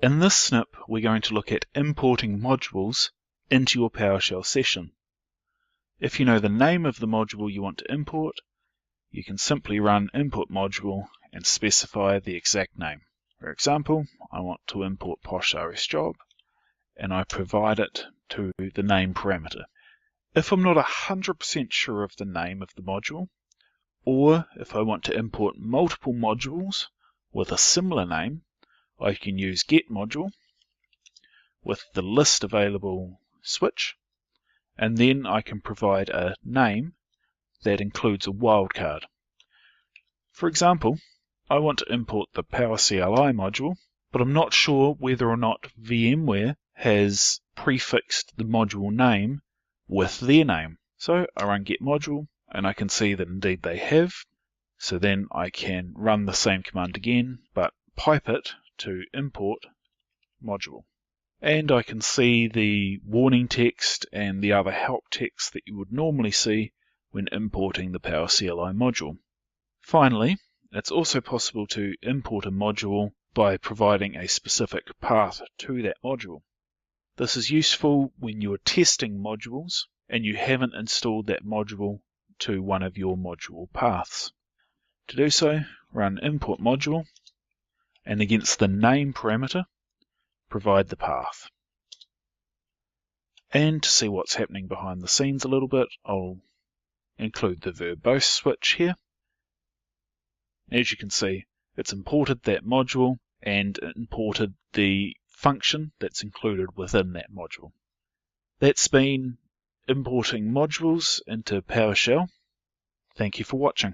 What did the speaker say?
In this snip, we're going to look at importing modules into your PowerShell session. If you know the name of the module you want to import, you can simply run import module and specify the exact name. For example, I want to import PoshRSJob, and I provide it to the name parameter. If I'm not 100% sure of the name of the module, or if I want to import multiple modules with a similar name, I can use getModule with the list available switch, and then I can provide a name that includes a wildcard. For example, I want to import the PowerCLI module, but I'm not sure whether or not VMware has prefixed the module name with their name. So I run getModule, and I can see that indeed they have. So then I can run the same command again, but pipe it to import module. And I can see the warning text and the other help text that you would normally see when importing the PowerCLI module. Finally, it's also possible to import a module by providing a specific path to that module. This is useful when you're testing modules and you haven't installed that module to one of your module paths. To do so, run import module, and against the name parameter, provide the path. And to see what's happening behind the scenes a little bit, I'll include the verbose switch here. As you can see, it's imported that module and imported the function that's included within that module. That's been importing modules into PowerShell. Thank you for watching.